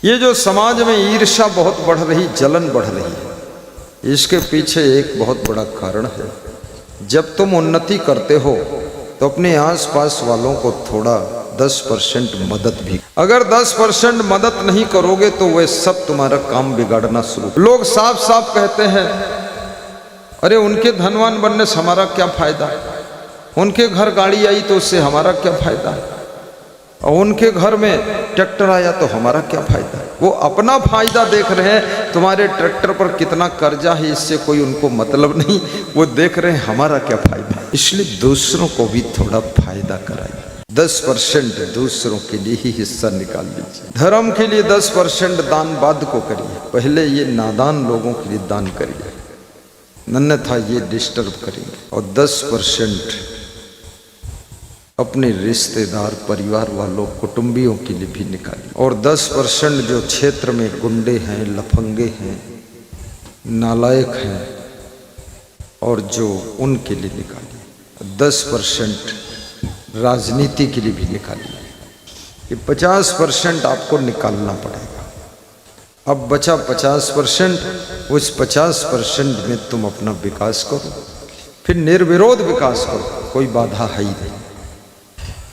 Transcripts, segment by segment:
ये जो समाज में ईर्ष्या बहुत बढ़ रही, जलन बढ़ रही है, इसके पीछे एक बहुत बड़ा कारण है। जब तुम उन्नति करते हो तो अपने आसपास वालों को थोड़ा 10% मदद भी, अगर 10% मदद नहीं करोगे तो वे सब तुम्हारा काम बिगाड़ना शुरू। लोग साफ साफ कहते हैं, अरे उनके धनवान बनने से हमारा क्या फायदा, उनके घर गाड़ी आई तो उससे हमारा क्या फायदा, और उनके घर में ट्रैक्टर आया तो हमारा क्या फायदा। वो अपना फायदा देख रहे हैं, तुम्हारे ट्रैक्टर पर कितना कर्जा है इससे कोई उनको मतलब नहीं, वो देख रहे हैं हमारा क्या फायदा। इसलिए दूसरों को भी थोड़ा फायदा कराइए। 10% दूसरों के लिए ही हिस्सा निकाल लीजिए। धर्म के लिए 10% दान बाद को करिए, पहले ये नादान लोगों के लिए दान करिए, अन्यथा ये डिस्टर्ब करेंगे। और 10% अपने रिश्तेदार, परिवार वालों, कुटुंबियों के लिए भी निकालिए। और 10% जो क्षेत्र में गुंडे हैं, लफंगे हैं, नालायक हैं, और जो उनके लिए निकालिए। 10% राजनीति के लिए भी निकालिए। ये 50% आपको निकालना पड़ेगा। अब बचा 50%, उस 50% में तुम अपना विकास करो, फिर निर्विरोध विकास करो, कोई बाधा है ही नहीं।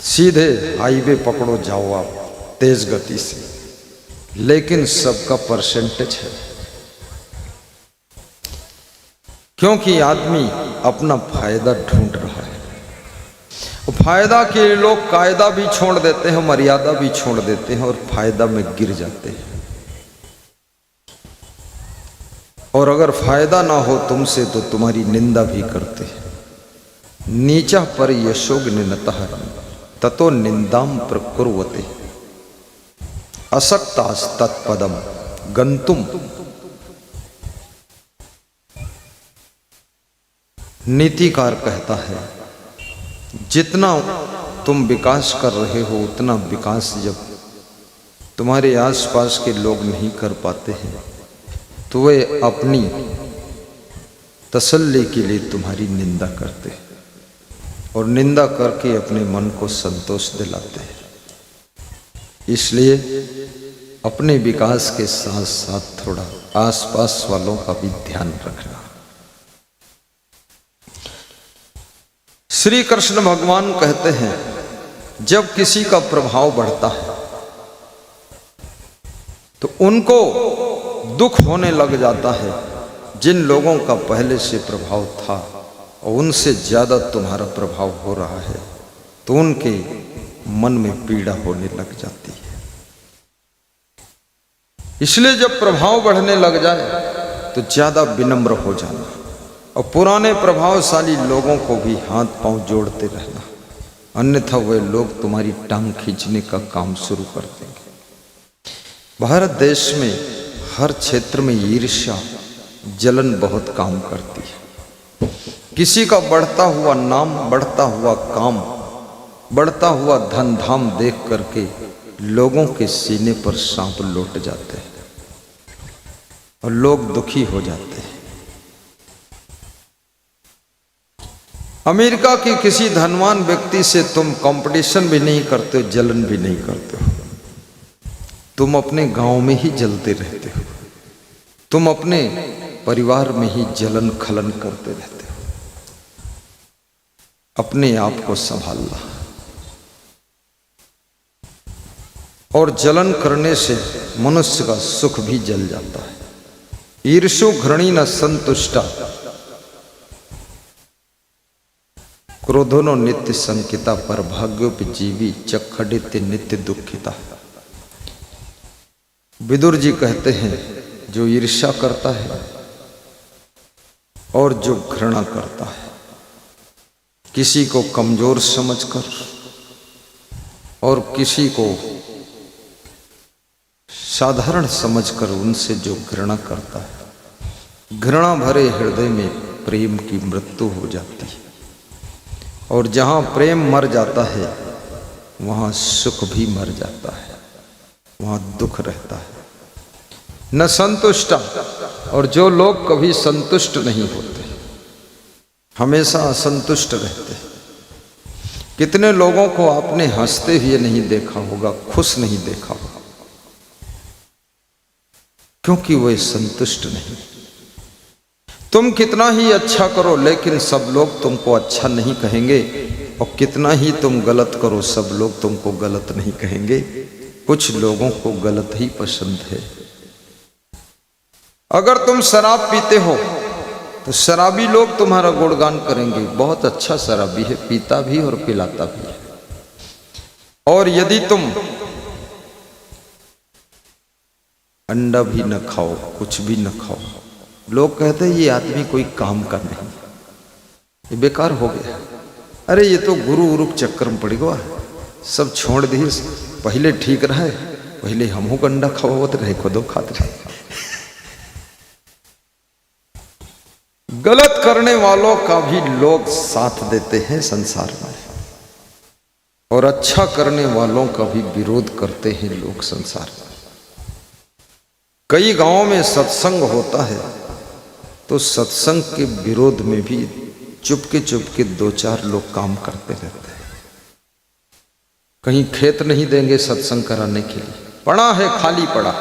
सीधे हाईवे पकड़ो, जाओ आप तेज गति से, लेकिन सबका परसेंटेज है, क्योंकि आदमी अपना फायदा ढूंढ रहा है। फायदा के लिए लोग कायदा भी छोड़ देते हैं, मर्यादा भी छोड़ देते हैं, और फायदा में गिर जाते हैं। और अगर फायदा ना हो तुमसे तो तुम्हारी निंदा भी करते हैं। नीचा पर यशोग्निनतः ततो निंदाम प्रकुर्वते असक्तास तत्पदम गंतुम। नीतिकार कहता है, जितना तुम विकास कर रहे हो उतना विकास जब तुम्हारे आसपास के लोग नहीं कर पाते हैं तो वे अपनी तसल्ली के लिए तुम्हारी निंदा करते हैं, और निंदा करके अपने मन को संतोष दिलाते हैं। इसलिए अपने विकास के साथ साथ थोड़ा आसपास वालों का भी ध्यान रखना। श्री कृष्ण भगवान कहते हैं, जब किसी का प्रभाव बढ़ता है तो उनको दुख होने लग जाता है। जिन लोगों का पहले से प्रभाव था और उनसे ज़्यादा तुम्हारा प्रभाव हो रहा है तो उनके मन में पीड़ा होने लग जाती है। इसलिए जब प्रभाव बढ़ने लग जाए तो ज़्यादा विनम्र हो जाना, और पुराने प्रभावशाली लोगों को भी हाथ पांव जोड़ते रहना, अन्यथा वे लोग तुम्हारी टांग खींचने का काम शुरू कर देंगे। भारत देश में हर क्षेत्र में ईर्ष्या, जलन बहुत काम करती है। किसी का बढ़ता हुआ नाम, बढ़ता हुआ काम, बढ़ता हुआ धन धाम देख करके लोगों के सीने पर सांप लौट जाते हैं और लोग दुखी हो जाते हैं। अमेरिका के किसी धनवान व्यक्ति से तुम कंपटीशन भी नहीं करते हो, जलन भी नहीं करते हो। तुम अपने गांव में ही जलते रहते हो, तुम अपने परिवार में ही जलन खलन करते रहते हो। अपने आप को संभालना। और जलन करने से मनुष्य का सुख भी जल जाता है। ईर्ष्यो घृणी न संतुष्टा क्रोधोनो नित्य संकिता पर भाग्योपजीवी चखडित नित्य दुखिता। विदुर जी कहते हैं, जो ईर्ष्या करता है और जो घृणा करता है, किसी को कमजोर समझकर और किसी को साधारण समझकर उनसे जो घृणा करता है, घृणा भरे हृदय में प्रेम की मृत्यु हो जाती है। और जहाँ प्रेम मर जाता है वहाँ सुख भी मर जाता है, वहाँ दुख रहता है। न संतुष्टा, और जो लोग कभी संतुष्ट नहीं होते, हमेशा असंतुष्ट रहते हैं। कितने लोगों को आपने हंसते हुए नहीं देखा होगा, खुश नहीं देखा होगा। क्योंकि वे संतुष्ट नहीं। तुम कितना ही अच्छा करो लेकिन सब लोग तुमको अच्छा नहीं कहेंगे, और कितना ही तुम गलत करो सब लोग तुमको गलत नहीं कहेंगे। कुछ लोगों को गलत ही पसंद है। अगर तुम शराब पीते हो तो शराबी लोग तुम्हारा गुणगान करेंगे, बहुत अच्छा शराबी है, पीता भी और पिलाता भी है। और यदि तुम अंडा भी न खाओ, कुछ भी न खाओ, लोग कहते हैं ये आदमी कोई काम का नहीं, ये बेकार हो गया। अरे ये तो गुरु उरुक चक्कर में पड़ गया, सब छोड़ दिए, पहले ठीक रहे, पहले हमहू अंडा खावत रहे, खुदो खाते रहे। गलत करने वालों का भी लोग साथ देते हैं संसार में, और अच्छा करने वालों का भी विरोध करते हैं लोग संसार में। कई गांवों में सत्संग होता है तो सत्संग के विरोध में भी चुपके दो चार लोग काम करते रहते हैं। कहीं खेत नहीं देंगे सत्संग कराने के लिए, पड़ा है खाली पड़ा,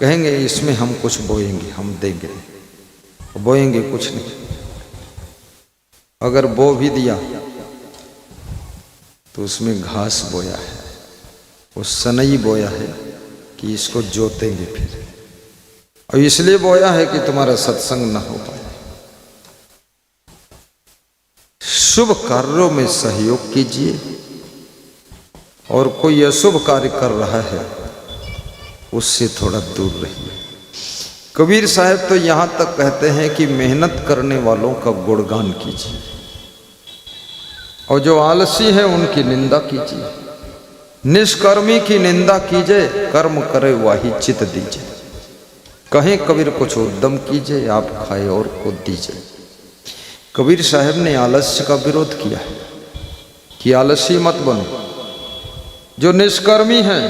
कहेंगे इसमें हम कुछ बोएंगे, हम देंगे, बोएंगे कुछ नहीं। अगर बो भी दिया तो उसमें घास बोया है, वो सनई बोया है कि इसको जोतेंगे फिर, और इसलिए बोया है कि तुम्हारा सत्संग ना हो पाए। शुभ कार्यों में सहयोग कीजिए, और कोई अशुभ कार्य कर रहा है उससे थोड़ा दूर रहिए। कबीर साहब तो यहां तक कहते हैं कि मेहनत करने वालों का गुणगान कीजिए, और जो आलसी है उनकी निंदा कीजिए। निष्कर्मी की निंदा कीजिए, कर्म करे वाही चित दीजिए। कहें कबीर कुछ उद्यम कीजिए, आप खाए और को दीजिए। कबीर साहब ने आलस्य का विरोध किया है कि आलसी मत बनो। जो निष्कर्मी हैं,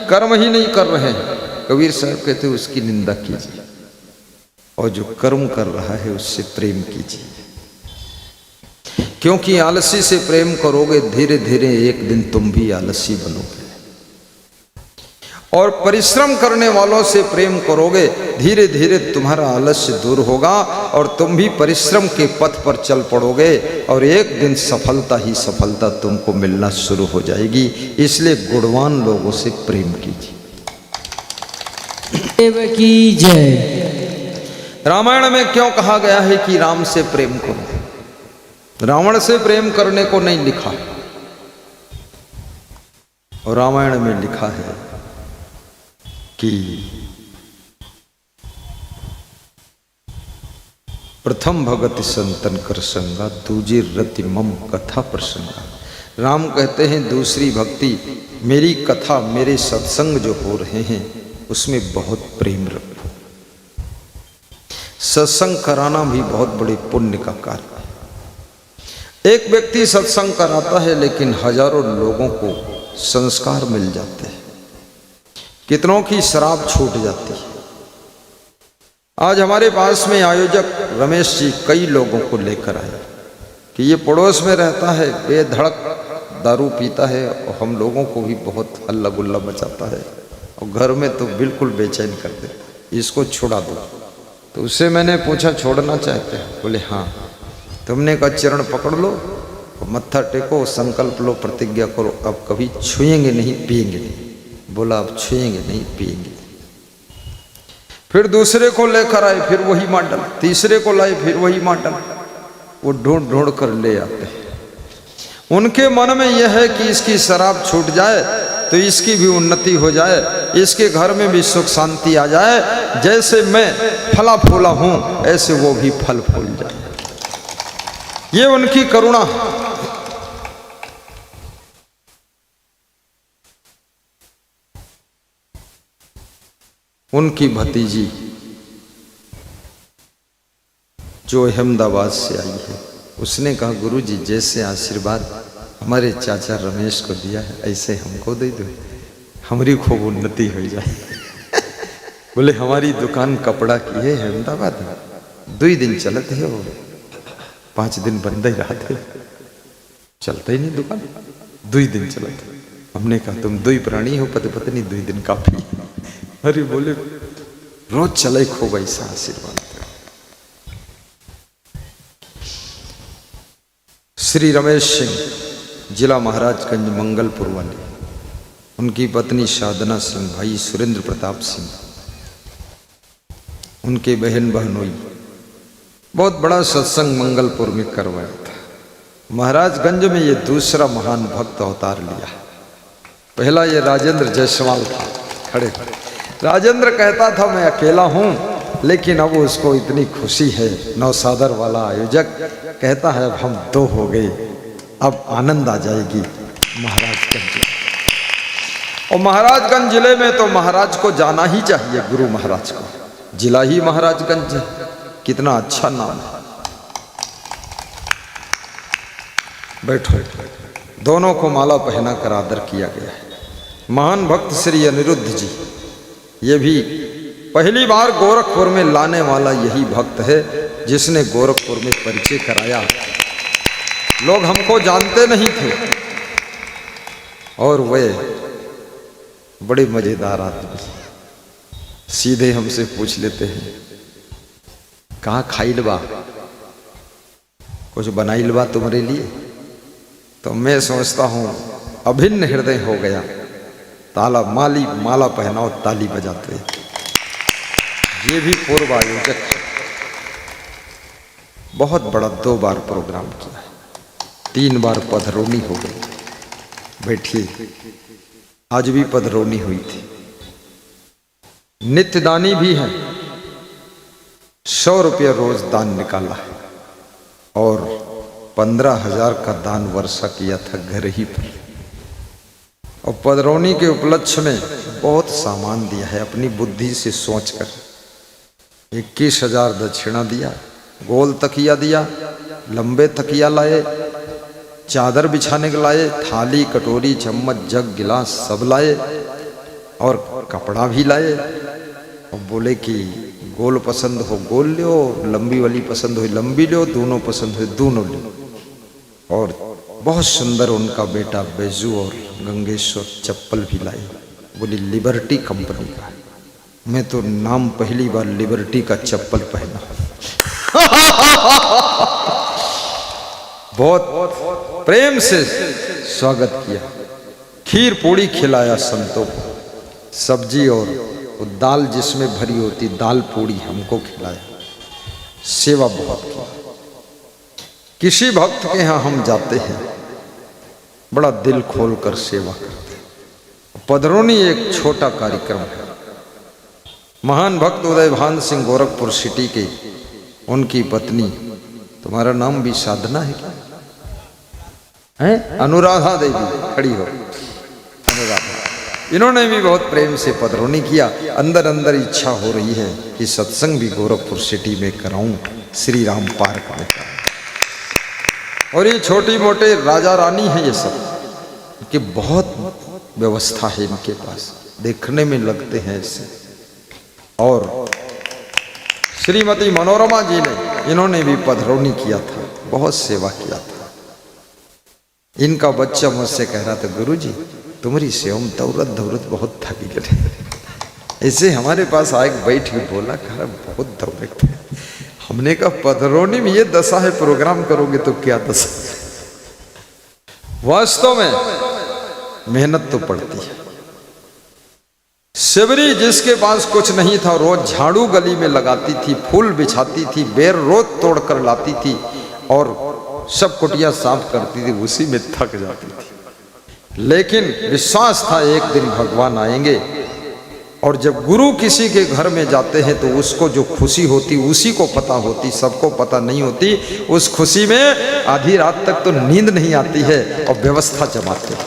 कर्म ही नहीं कर रहे हैं, कबीर साहब कहते उसकी निंदा कीजिए, और जो कर्म कर रहा है उससे प्रेम कीजिए। क्योंकि आलसी से प्रेम करोगे धीरे धीरे एक दिन तुम भी आलसी बनोगे, और परिश्रम करने वालों से प्रेम करोगे धीरे धीरे तुम्हारा आलस्य दूर होगा, और तुम भी परिश्रम के पथ पर चल पड़ोगे, और एक दिन सफलता ही सफलता तुमको मिलना शुरू हो जाएगी। इसलिए गुणवान लोगों से प्रेम कीजिए। देव की जय। रामायण में क्यों कहा गया है कि राम से प्रेम करो? रावण से प्रेम करने को नहीं लिखा, और रामायण में लिखा है कि प्रथम भगति संतन कर संगा, दूजी रति मम कथा प्रसंगा। राम कहते हैं दूसरी भक्ति मेरी कथा, मेरे सत्संग जो हो रहे हैं उसमें बहुत प्रेम रखो। सत्संग कराना भी बहुत बड़े पुण्य का कार्य है। एक व्यक्ति सत्संग कराता है लेकिन हजारों लोगों को संस्कार मिल जाते हैं, कितनों की शराब छूट जाती है। आज हमारे पास में आयोजक रमेश जी कई लोगों को लेकर आए कि ये पड़ोस में रहता है, बेधड़क दारू पीता है, और हम लोगों को भी बहुत हल्ला गुल्ला मचाता है, और घर में तो बिल्कुल बेचैन कर देता, इसको छुड़ा दो। तो उससे मैंने पूछा छोड़ना चाहते हैं? बोले हाँ। तुमने कहा चरण पकड़ लो, मत्था टेको, संकल्प लो, प्रतिज्ञा करो, अब कभी छुएंगे नहीं, पिएंगे नहीं। बोला अब छुएंगे नहीं, पिएंगे। फिर दूसरे को लेकर आए, फिर वही मॉडल, तीसरे को लाए, फिर वही मॉडल। वो ढूंढ ढूंढ कर ले आते हैं। उनके मन में यह है कि इसकी शराब छूट जाए तो इसकी भी उन्नति हो जाए, इसके घर में भी सुख शांति आ जाए, जैसे मैं फला फूला हूं ऐसे वो भी फल फूल जाए। ये उनकी करुणा। उनकी भतीजी जो अहमदाबाद से आई है, उसने कहा गुरुजी जैसे आशीर्वाद हमारे चाचा रमेश को दिया है ऐसे हमको दे दो, हमारी खूब उन्नति हो जाए। बोले हमारी दुकान कपड़ा की है अहमदाबाद में, 2 दिन चलते है, वो 5 दिन बंद ही रहते, चलता ही नहीं दुकान, 2 दिन चलते। हमने कहा तुम 2 प्राणी हो, पति पत्नी 2 दिन काफी। अरे बोले रोज चले खूब ऐसा आशीर्वाद दे। श्री रमेश सिंह, जिला महाराजगंज, मंगलपुर वाले, उनकी पत्नी साधना सिंह, भाई सुरेंद्र प्रताप सिंह, उनके बहन बहनोई, बहुत बड़ा सत्संग मंगलपुर में करवाया था। महाराजगंज में ये दूसरा महान भक्त अवतार लिया। पहला ये राजेंद्र जायसवाल था, खड़े खड़े। राजेंद्र कहता था मैं अकेला हूं, लेकिन अब उसको इतनी खुशी है। नौसादर वाला आयोजक कहता है अब हम 2 हो गए, अब आनंद आ जाएगी महाराजगंज। और महाराजगंज जिले में तो महाराज को जाना ही चाहिए, गुरु महाराज को। जिला ही महाराजगंज है, कितना अच्छा नाम है। बैठो। दोनों को माला पहना कर आदर किया गया है। महान भक्त श्री अनिरुद्ध जी, ये भी पहली बार गोरखपुर में लाने वाला यही भक्त है जिसने गोरखपुर में परिचय कराया। लोग हमको जानते नहीं थे और वे बड़े मजेदार आदमी, सीधे हमसे पूछ लेते हैं कहाँ खाइल बा, कुछ बनाइल बा तुम्हारे लिए। तो मैं सोचता हूँ अभिन्न हृदय हो गया। ताला माली माला पहनाओ, ताली बजाते। ये भी पूर्व आयोजक है, बहुत बड़ा 2 बार प्रोग्राम किया है, 3 बार पधरौनी हो गई। बैठिए, आज भी पधरौनी हुई थी। नित्यदानी भी है, 100 रुपया रोज दान निकाला है और 15,000 का दान वर्षा किया था घर ही पर। और पधरौनी के उपलक्ष्य में बहुत सामान दिया है, अपनी बुद्धि से सोचकर 21,000 दक्षिणा दिया, गोल तकिया दिया, लंबे तकिया लाए, चादर बिछाने के लाए, थाली कटोरी चम्मच जग गिलास सब लाए और कपड़ा भी लाए। और बोले कि गोल पसंद हो गोल लो, लंबी वाली पसंद हो लंबी लो, दोनों पसंद हो दोनों लो। और बहुत सुंदर उनका बेटा बैजू और गंगेश्वर चप्पल भी लाए। बोली लिबर्टी कंपनी का। मैं तो नाम पहली बार लिबर्टी का चप्पल पहना। बहुत प्रेम से स्वागत किया, खीर पूड़ी खिलाया संतों को, सब्जी और दाल जिसमें भरी होती दाल पूड़ी हमको खिलाया। सेवा बहुत की। किसी भक्त के यहाँ हम जाते हैं, बड़ा दिल खोलकर सेवा करते हैं। पधरौनी एक छोटा कार्यक्रम है। महान भक्त उदयभान सिंह गोरखपुर सिटी के, उनकी पत्नी, तुम्हारा नाम भी साधना है क्या है? अनुराधा देवी, खड़ी हो। अनुराधा, इन्होंने भी बहुत प्रेम से पधरौनी किया। अंदर अंदर इच्छा हो रही है कि सत्संग भी गोरखपुर सिटी में कराऊं, श्री राम पार्क में। और ये छोटी मोटे राजा रानी है, ये सब कि बहुत व्यवस्था है इनके पास, देखने में लगते हैं ऐसे। और श्रीमती मनोरमा जी ने, इन्होंने भी पधरौनी किया था, बहुत सेवा किया था। इनका बच्चा मुझसे कह रहा था गुरुजी तुम्हारी सेवा में दौड़त दौड़त बहुत थकी गए। ऐसे हमारे पास आए बैठ के बोला कहा बहुत दौड़े थे। हमने कहा पधरौनी में ये दशा है, प्रोग्राम करोगे तो क्या दशा। वास्तव में मेहनत तो पड़ती है। शिवरी जिसके पास कुछ नहीं था, रोज झाड़ू गली में लगाती थी, फूल बिछाती थी, बेर रोज तोड़ कर लाती थी और सब कुटिया साफ करती थी, उसी में थक जाती थी। लेकिन विश्वास था एक दिन भगवान आएंगे। और जब गुरु किसी के घर में जाते हैं तो उसको जो खुशी होती उसी को पता होती, सबको पता नहीं होती। उस खुशी में आधी रात तक तो नींद नहीं आती है और व्यवस्था जमाते हैं।